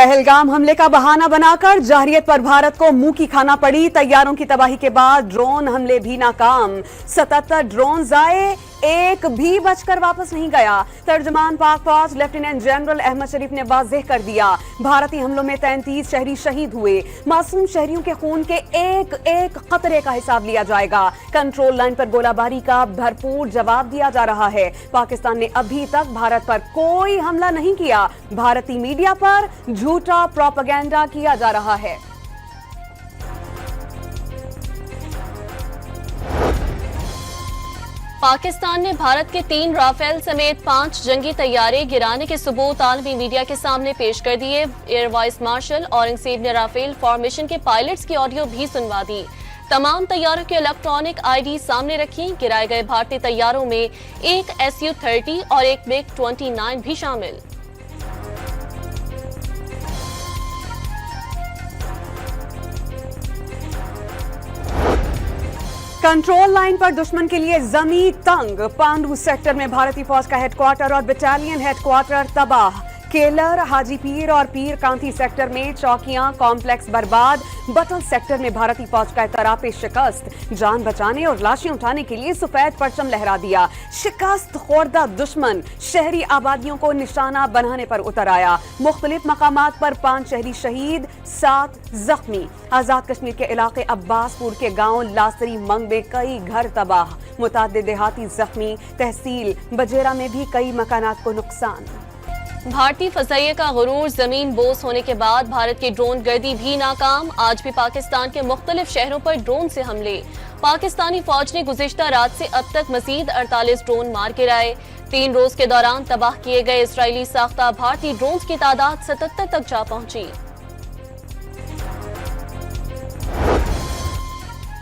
पहलगाम हमले का बहाना बनाकर जहरियत पर भारत को मुंह की खाना पड़ी। तैयारों की तबाही के बाद ड्रोन हमले भी नाकाम। 77 ड्रोन आए, एक भी बचकर वापस नहीं गया। तर्जमान पाक फौज लेफ्टिनेंट जनरल अहमद शरीफ ने वाज़ेह कर दिया, भारतीय हमलों में 33 शहरी शहीद हुए। मासूम शहरियों के खून के एक एक कतरे का हिसाब लिया जाएगा। कंट्रोल लाइन पर गोलाबारी का भरपूर जवाब दिया जा रहा है। पाकिस्तान ने अभी तक भारत पर कोई हमला नहीं किया। भारतीय मीडिया पर झूठा प्रोपेगेंडा किया जा रहा है। पाकिस्तान ने भारत के 3 राफेल समेत 5 जंगी तैयारे गिराने के सबूत आलमी मीडिया के सामने पेश कर दिए। एयर वाइस मार्शल औरंगजेब ने राफेल फॉर्मेशन के पायलट्स की ऑडियो भी सुनवा दी। तमाम तैयारों की इलेक्ट्रॉनिक आईडी सामने रखी। गिराए गए भारतीय तैयारों में एक Su-30 और एक MiG-29 भी शामिल। कंट्रोल लाइन पर दुश्मन के लिए जमी तंग। पांडू सेक्टर में भारतीय फौज का हेडक्वार्टर और बटालियन हेडक्वार्टर तबाह। केलर, हाजी पीर और पीर कांती सेक्टर में चौकियां कॉम्प्लेक्स बर्बाद। बटल सेक्टर में भारतीय फौज का एतराफ़े शिकस्त। जान बचाने और लाशें उठाने के लिए सफेद परचम लहरा दिया। शिकस्त खोरदा दुश्मन शहरी आबादियों को निशाना बनाने पर उतर आया। मुख्तलिफ मकामात पर 5 शहरी शहीद, 7 जख्मी। आजाद कश्मीर के इलाके अब्बासपुर के गांव लासरी मंग में कई घर तबाह, मुताद्दिद देहाती जख्मी। तहसील बजेरा में भी कई मकानात को नुकसान। भारतीय फज़ाइये का गुरूर जमीन बोस होने के बाद भारत की ड्रोन गर्दी भी नाकाम। आज भी पाकिस्तान के मुख्तलिफ शहरों पर ड्रोन से हमले। पाकिस्तानी फौज ने गुज़िश्ता रात से अब तक मजीद 48 ड्रोन मार गिराए। 3 रोज के दौरान तबाह किए गए इसराइली साख्ता भारतीय ड्रोन की तादाद 77 तक जा पहुंची।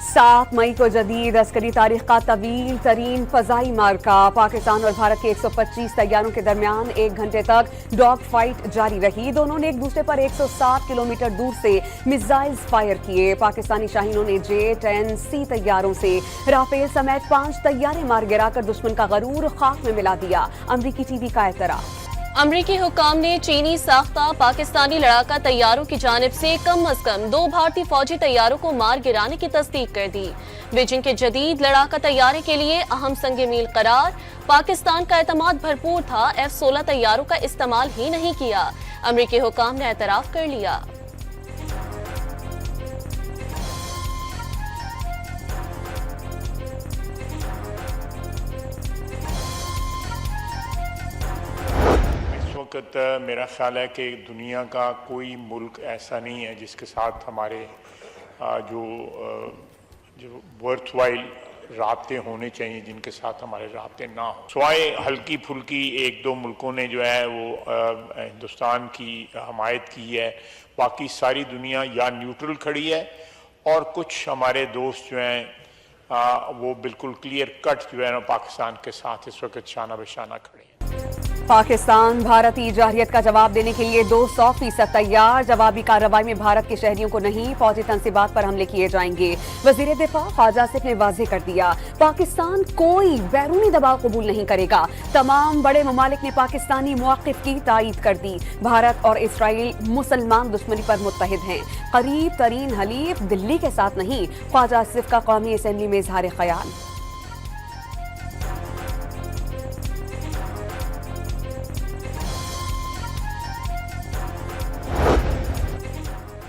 7 मई को जदीद अस्करी तारीख का तवील तरीन फजाई मार्का। पाकिस्तान और भारत के 125 तैयारों के दरमियान 1 घंटे तक डॉग फाइट जारी रही। दोनों ने एक दूसरे पर 160 किलोमीटर दूर से मिसाइल्स फायर किए। पाकिस्तानी शाहीनों ने J-10C तैयारों से राफेल समेत 5 तैयारे मार गिराकर दुश्मन का गरूर खाक में मिला दिया। अमरीकी टीवी का एतराफ। अमरीकी हुक्काम ने चीनी साख्ता पाकिस्तानी लड़ाका तैयारों की जानिब से कम अज कम 2 भारतीय फौजी तैयारों को मार गिराने की तस्दीक कर दी। बीजिंग के जदीद लड़ाका तैयारे के लिए अहम संग मील करार। पाकिस्तान का एतमाद भरपूर था, F-16 तैयारों का इस्तेमाल ही नहीं किया। अमरीकी हुक्काम ने एतराफ कर लिया। मेरा ख्याल है कि दुनिया का कोई मुल्क ऐसा नहीं है जिसके साथ हमारे जो वर्थवाइल राब्ते होने चाहिए, जिनके साथ हमारे राब्ते ना हो। स्वाए हल्की फुल्की 1-2 मुल्कों ने जो है वो हिंदुस्तान की हमायत की है। बाकी सारी दुनिया या न्यूट्रल खड़ी है और कुछ हमारे दोस्त जो हैं वो बिल्कुल क्लियर कट जो है ना पाकिस्तान के साथ इस वक्त शाना बशाना खड़े हैं। पाकिस्तान भारतीय जहरियत का जवाब देने के लिए 200% तैयार। जवाबी कार्रवाई में भारत के शहरियों को नहीं, फौजी तंसीबात पर हमले किए जाएंगे। वजीर दिफा ख्वाजा आसिफ ने वाज़ेह कर दिया, पाकिस्तान कोई बैरूनी दबाव कबूल नहीं करेगा। तमाम बड़े ममालिक ने पाकिस्तानी मौक़िफ़ की तायीद कर दी। भारत और इसराइल मुसलमान दुश्मनी पर मुत्तहिद हैं। करीब तरीन हलीफ दिल्ली के साथ नहीं। ख्वाजा आसिफ का कौमी असेंबली में इजहार ख्याल।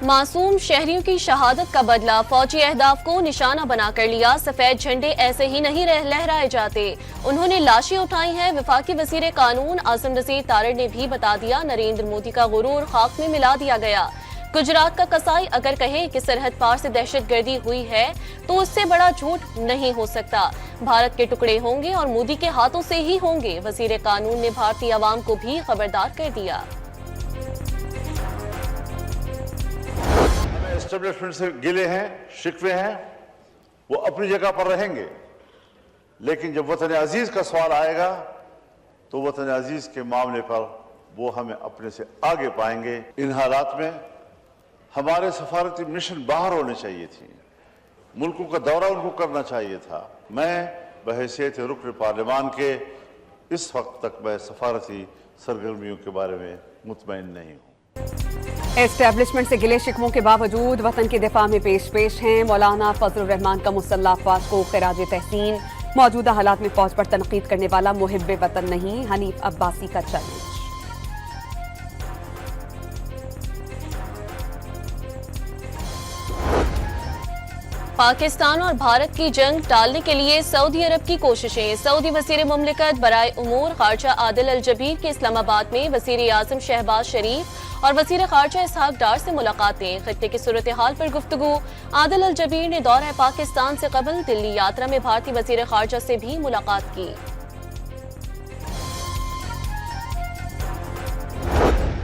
मासूम शहरियों की शहादत का बदला, फौजी अहदाफ को निशाना बनाकर लिया। सफेद झंडे ऐसे ही नहीं लहराए जाते, उन्होंने लाशें उठाई हैं। वफाकी वजीर कानून आसिम नज़ीर तारड़ ने भी बता दिया, नरेंद्र मोदी का गुरूर खाक में मिला दिया गया। गुजरात का कसाई अगर कहे कि सरहद पार से दहशतगर्दी हुई है तो उससे बड़ा झूठ नहीं हो सकता। भारत के टुकड़े होंगे और मोदी के हाथों से ही होंगे। वजीर कानून ने भारतीय अवाम को भी खबरदार कर दिया। एस्टेब्लिशमेंट से गिले हैं, शिकवे हैं, वो अपनी जगह पर रहेंगे, लेकिन जब वतन अजीज का सवाल आएगा तो वतन अजीज के मामले पर वो हमें अपने से आगे पाएंगे। इन हालात में हमारे सफारती मिशन बाहर होने चाहिए थी, मुल्कों का दौरा उनको करना चाहिए था। मैं बहैसियत रुकन पार्लियामान के इस वक्त तक मैं सफारती सरगर्मियों के बारे में मुतमईन नहीं हूँ। एस्टेब्लिशमेंट से गिले शिकवों के बावजूद वतन के दिफा में पेश हैं। मौलाना फजलुर रहमान का मुसल्ला अफवाज को खिराज तहसीन। मौजूदा हालात में फौज पर तनकीद करने वाला मुहिब्बे वतन नहीं, हनीफ अब्बासी का चैलेंज। पाकिस्तान और भारत की जंग टालने के लिए सऊदी अरब की कोशिशें। सऊदी वज़ीर मुमलिकत बराए उमूर खारजा आदिल अल जबीर की इस्लामाबाद में वज़ीर आज़म शहबाज शरीफ और वज़ीर खारजा इसहाक डार से मुलाकातें। खित्ते की सूरत हाल पर गुफ्तगू। आदिल अल जबीर ने दौरा पाकिस्तान से कबल दिल्ली यात्रा में भारतीय वज़ीर खारजा से भी मुलाकात की।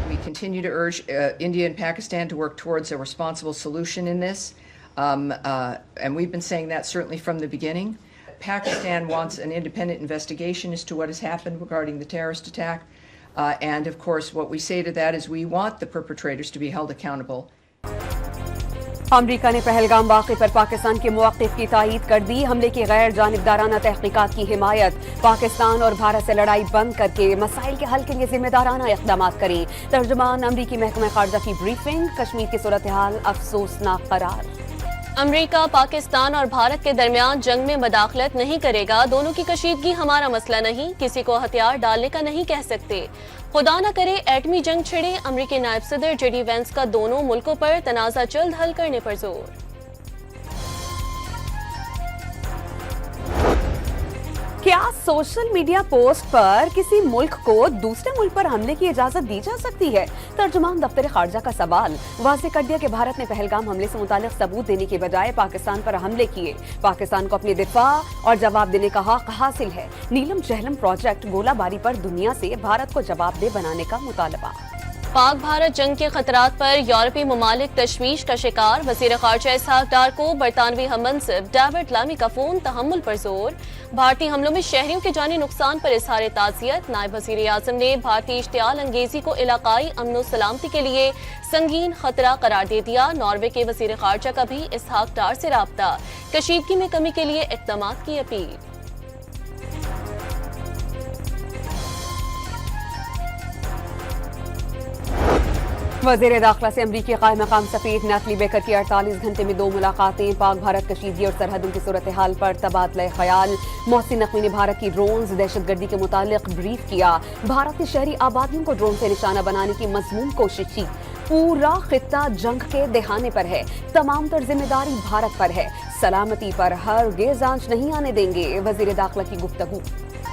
We continue to urge India and Pakistan to work towards a responsible solution in this. And we've been saying that certainly from the beginning. Pakistan wants an independent investigation as to what has happened regarding the terrorist attack. And of course, what we say to that is we want the perpetrators to be held accountable. अमरीका ने पहलगाम वाक़े पर पाकिस्तान के मौक़िफ़ की तायीद कर दी। हमले की गैर जानिबदाराना तहक़ीक़ात की हिमायत। पाकिस्तान और भारत से लड़ाई बंद करके मसाइल के हल के लिए जिम्मेदाराना इक़दामात करें। तर्जुमान अमरीकी महकमा ख़ारजा की ब्रीफिंग। कश्मीर की सूरत हाल अफसोसनाक करार। अमेरिका पाकिस्तान और भारत के दरमियान जंग में मदाखलत नहीं करेगा। दोनों की कशीदगी हमारा मसला नहीं, किसी को हथियार डालने का नहीं कह सकते। खुदा न करे एटमी जंग छिड़े। अमेरिकी नायब सदर जेडी वेंस का दोनों मुल्कों पर तनाज़ा जल्द हल करने पर जोर। क्या सोशल मीडिया पोस्ट पर किसी मुल्क को दूसरे मुल्क पर हमले की इजाजत दी जा सकती है? तर्जुमान दफ्तर खारजा का सवाल। वाज़ेह कर दिया कि भारत ने पहलगाम हमले से मुतालिक सबूत देने के बजाय पाकिस्तान पर हमले किए। पाकिस्तान को अपनी दिफा और जवाब देने का हक हासिल है। नीलम जहलम प्रोजेक्ट गोलाबारी पर दुनिया से भारत को जवाबदेह बनाने का मुतालबा। पाक भारत जंग के खतरात पर यूरोपीय ममालिक तशवीश का शिकार। वज़ीर ख़ारजा इसहाक डार को बरतानवी हममनसिब डेविड लामी का फोन। तहम्मुल पर जोर। भारतीय हमलों में शहरियों के जानी नुकसान पर इज़हार ताज़ियत। नायब वज़ीर आज़म ने भारतीय इश्तियाल अंगेजी को इलाकाई अमन व सलामती के लिए संगीन खतरा करार दे दिया। नॉर्वे के वज़ीर ख़ारजा का भी इसहाक डार से राब्ता। कशीदगी में कमी के लिए इक़दामात की अपील। वज़ीर दाखिला से अमरीकी क़ाइम मक़ाम सफ़ीर नैथली बेकर की 48 घंटे में 2 मुलाकातें। पाक भारत कशीदगी और सरहदों की सूरत हाल पर तबादला ख्याल। मोहसिन नकवी ने भारत की ड्रोन्स दहशतगर्दी के मुतालिक ब्रीफ किया। भारत की शहरी आबादियों को ड्रोन से निशाना बनाने की मज़मूम कोशिश की। पूरा खित्ता जंग के दहाने पर है। तमाम तर जिम्मेदारी भारत पर है। सलामती पर हरगिज़ आंच नहीं आने देंगे। वज़ीर दाखिला की गुफ्तगू।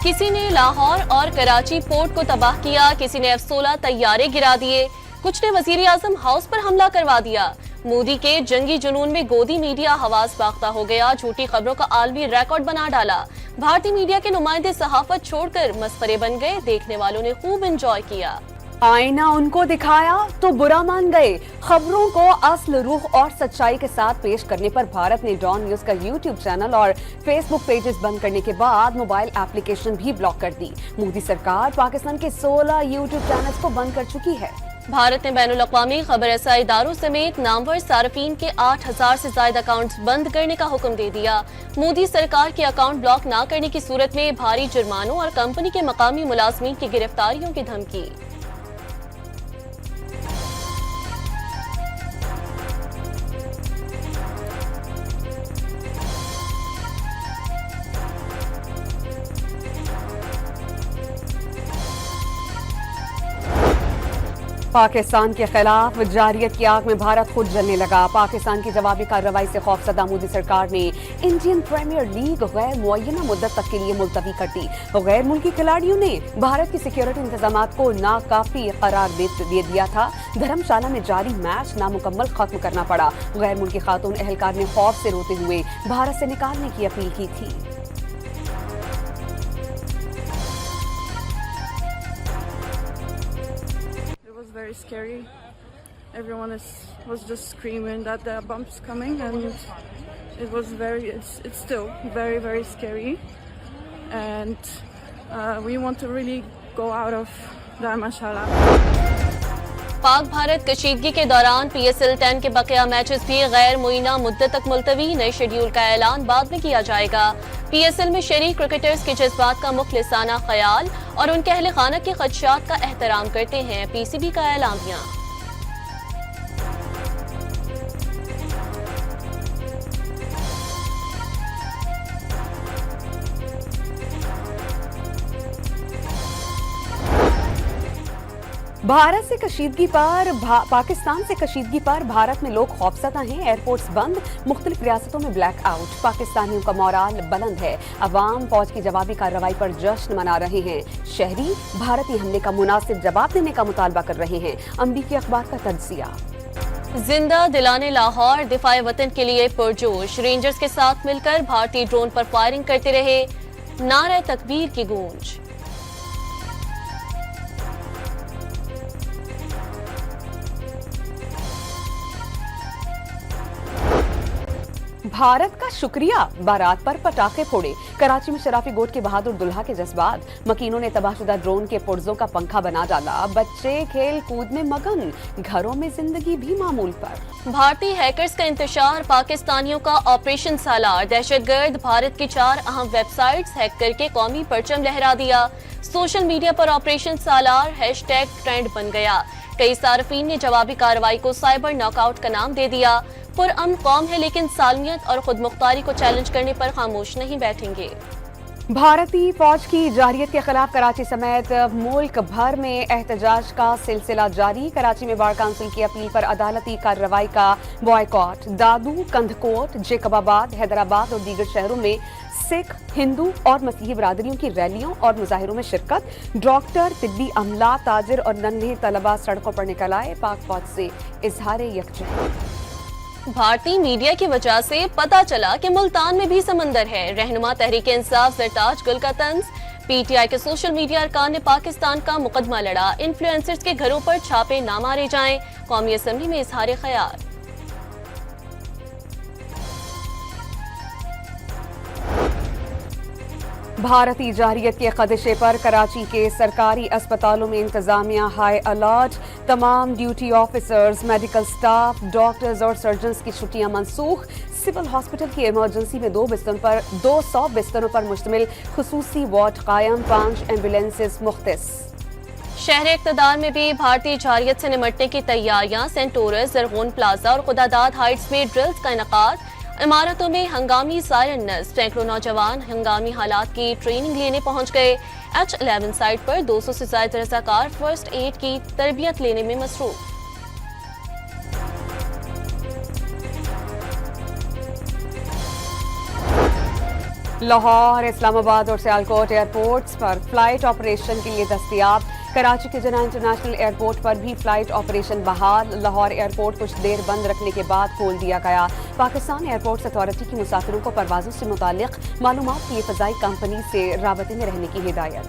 किसी ने लाहौर और कराची पोर्ट को तबाह किया, किसी ने F-16 तैयारे गिरा दिए, कुछ ने वज़ीर आज़म हाउस पर हमला करवा दिया। मोदी के जंगी जुनून में गोदी मीडिया हवास बाख्ता हो गया। झूठी खबरों का आलमी रिकॉर्ड बना डाला। भारतीय मीडिया के नुमाइंदे सहाफत छोड़कर मस्खरे बन गए। देखने वालों ने खूब एंजॉय किया। आईना उनको दिखाया तो बुरा मान गए। खबरों को असल रूह और सच्चाई के साथ पेश करने पर भारत ने डॉन न्यूज का यूट्यूब चैनल और फेसबुक पेजेस बंद करने के बाद मोबाइल एप्लीकेशन भी ब्लॉक कर दी। मोदी सरकार पाकिस्तान के 16 यूट्यूब चैनल्स को बंद कर चुकी है। भारत ने बैनुल अक़वामी खबर रसाई इदारों समेत नामवर सार्फिन के 8000 से ज्यादा अकाउंट्स बंद करने का हुक्म दे दिया। मोदी सरकार के अकाउंट ब्लॉक न करने की सूरत में भारी जुर्मानों और कंपनी के मकामी मुलाजमीन की गिरफ्तारियों की धमकी। पाकिस्तान के खिलाफ जारियत की आग में भारत खुद जलने लगा। पाकिस्तान की जवाबी कार्रवाई से खौफजदा मोदी सरकार ने इंडियन प्रीमियर लीग गैर मुअय्यना मुद्दत तक के लिए मुलतवी कर दी। गैर मुल्की खिलाड़ियों ने भारत की सिक्योरिटी इंतजामात को नाकाफी करार दे दिया था। धर्मशाला में जारी मैच नामुकम्मल खत्म करना पड़ा। गैर मुल्की खातून एहलकार ने खौफ से रोते हुए भारत से निकालने की अपील की थी। Very scary. Everyone was just screaming that there are bumps coming, and it was it's still very, very scary. And we want to really go out of Dharamshala. Pak Bharat कशीदगी के दौरान PSL 10 के बकिया मैचेस भी गैर मुइना मुद्दत तक मुलतवी। नए शेड्यूल का ऐलान बाद में किया जाएगा। PSL में शरीक क्रिकेटर्स के जज्बात का मुखलिसाना ख्याल और उनके अहले खाना के खदशात का एहतराम करते हैं। PCB का ऐलानिया। भारत से कशीदगी पर पाकिस्तान से कशीदगी पर भारत में लोग खौफजदा हैं। एयरपोर्ट्स बंद, मुख्तलिफ रियासतों में ब्लैक आउट। पाकिस्तानियों का मोराल बुलंद है। अवाम फौज की जवाबी कार्रवाई पर जश्न मना रहे हैं। शहरी भारतीय हमले का मुनासिब जवाब देने का मुतालबा कर रहे हैं। अमरीकी अखबार का तज्जिया। जिंदा दिलाने लाहौर, दिफाए वतन के लिए पुरजोश। रेंजर्स के साथ मिलकर भारतीय ड्रोन पर फायरिंग करते रहे। नारे तकबीर की गूंज। भारत का शुक्रिया, बारात पर पटाखे फोड़े। कराची में शराफी गोट के बहादुर दुल्हा के जज्बात। मकीनों ने तबाहशुदा ड्रोन के पुर्जों का पंखा बना डाला। बच्चे खेल कूद में मगन, घरों में जिंदगी भी मामूल पर। भारतीय हैकर्स का इंतशार, पाकिस्तानियों का ऑपरेशन सालार। दहशतगर्द भारत की 4 अहम वेबसाइट्स हैक करके कौमी परचम लहरा दिया। सोशल मीडिया पर ऑपरेशन सालार हैशटैग ट्रेंड बन गया। कई सार्फिन ने जवाबी कार्रवाई को साइबर नॉकआउट का नाम दे दिया। पुरअमन कौम है लेकिन सालमियत और खुद मुख्तारी को चैलेंज करने पर खामोश नहीं बैठेंगे। भारतीय फौज की जारियत के खिलाफ कराची समेत मुल्क भर में एहतजाज का सिलसिला जारी। कराची में बार काउंसिल की अपील पर अदालती कार्रवाई का बॉयकॉट। दादू, कंधकोट, जेकबाबाद, हैदराबाद और दीगर शहरों में सिख, हिंदू और मसीही बरादरियों की रैलियों और मुजाहिरों में शिरकत। डॉक्टर, तिब्बी अमला, ताजिर और नन्हे तलबा सड़कों पर निकल आए। पाक फौज से इजहार यकजहती। भारतीय मीडिया की वजह से पता चला कि मुल्तान में भी समंदर है। रहनुमा तहरीक इंसाफ जरताज गुल का तंज। पीटीआई के सोशल मीडिया अरकान ने पाकिस्तान का मुकदमा लड़ा। इन्फ्लुएंसर्स के घरों पर छापे ना मारे जाएं। कौमी असेंबली में इजहार ख्याल। भारतीय जारियत के खदशे पर कराची के सरकारी अस्पतालों में इंतजामिया हाई अलर्ट। तमाम duty officers, medical staff, doctors और सर्जन्स की छुट्टियां मंसूख। सिविल हॉस्पिटल की इमरजेंसी में 200 बिस्तरों पर मुश्तमिल खुसूसी वार्ड कायम। 5 एम्बुलेंसेस मुख्तस। शहर इक़्तिदार में भी भारतीय जारियत से निमटने की तैयारियां। सेंट टोरस, जरगोन प्लाजा और खुदादाद हाइट्स में ड्रिल्स का इनकाद। इमारतों में हंगामी सायरन नस्ब। सैकड़ों नौजवान हंगामी हालात की ट्रेनिंग लेने पहुंच गए। H11 साइट पर 200 से ज्यादा रज़ाकार फर्स्ट एड की तरबियत लेने में मसरूफ। लाहौर, इस्लामाबाद और सियालकोट एयरपोर्ट्स पर फ्लाइट ऑपरेशन के लिए दस्तयाब। कराची के जना इंटरनेशनल एयरपोर्ट पर भी फ्लाइट ऑपरेशन बहाल। लाहौर एयरपोर्ट कुछ देर बंद रखने के बाद खोल दिया गया। पाकिस्तान एयरपोर्ट्स अथॉरिटी की मुसाफिरों को परवाज़ों से मुतालिक मालूमात के लिए फ़ज़ाई कंपनी से राबते में रहने की हिदायत।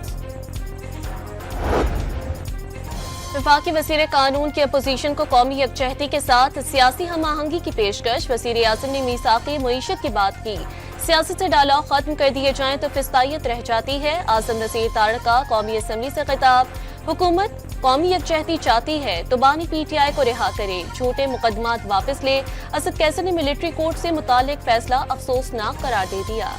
वफाकी वज़ीर कानून की अपोजिशन को कौमी यकजहती के साथ सियासी हम आहंगी की पेशकश। वज़ीर आज़म ने मीसाक़ी मईशत की बात की। सियासत से डालाव खत्म कर दिए जाएं तो फिस्तायत रह जाती है। आज़म नज़ीर तारड़ का कौमी असम्बली से खिताब। हुकूमत कौमी यकजहती चाहती है तो बानी पीटीआई को रिहा करे। झूठे मुकदमात वापस ले। असद कैसर ने मिलिट्री कोर्ट से मुतालिक फैसला अफसोसनाक करार दे दिया।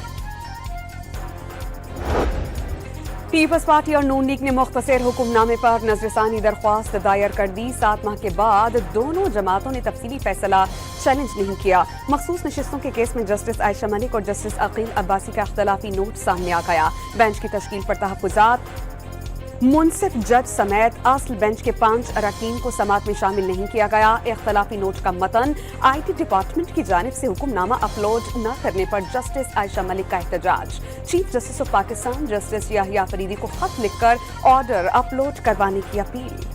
पीपल्स पार्टी और नून लीग ने मुख्तसर हुक्मनामे पर नजरसानी दरख्वास्त दायर कर दी। 7 माह के बाद दोनों जमातों ने तफसीली फैसला चैलेंज नहीं किया। मखसूस नशिस्तों के केस में जस्टिस आयशा मलिक और जस्टिस अकील अब्बासी का इख्तलाफी नोट सामने आ गया। बेंच की तश्कील पर तहफ़्फ़ुज़ात। मुनसिफ जज समेत असल बेंच के 5 अरकान को समात में शामिल नहीं किया गया। इख्तलाफी नोट का मतन IT डिपार्टमेंट की जानिब से हुक्मनामा अपलोड न करने पर जस्टिस आयशा मलिक का एहतजाज। Chief justice of Pakistan justice Yahya Afridi को खत लिखकर ऑर्डर अपलोड करवाने की अपील।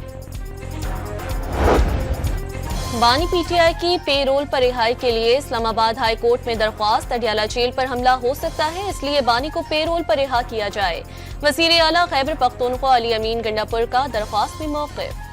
बानी पीटीआई की पेरोल पर रिहाई के लिए इस्लामाबाद हाई कोर्ट में दरख्वास्त। अडियाला जेल पर हमला हो सकता है, इसलिए बानी को पेरोल पर रिहा किया जाए। वज़ीर आला खैबर पख्तूनख्वा अली अमीन गंडापुर का दरख्वास्त में मौक़िफ़।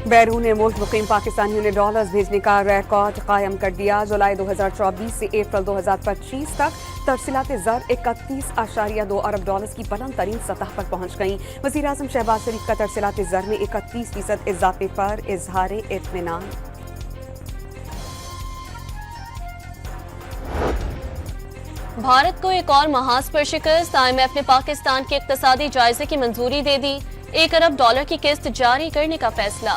बैरून मुल्क मुकीम पाकिस्तानियों ने डॉलर्स भेजने का रिकॉर्ड कायम कर दिया। जुलाई 2024 से अप्रैल 2025 तक तरसीलात ज़र 31.2 अरब डॉलर्स की बुलंद तरीन सतह पर पहुंच गईं। वज़ीर आज़म शहबाज शरीफ का तरसीलात ज़र में 31% इजाफे पर इजहार इत्मीनान। भारत को एक और महाज पर शिकस्त। IMF ने पाकिस्तान के इक्तसादी जायजे की मंजूरी दे दी। $1 अरब की किस्त जारी करने का फैसला।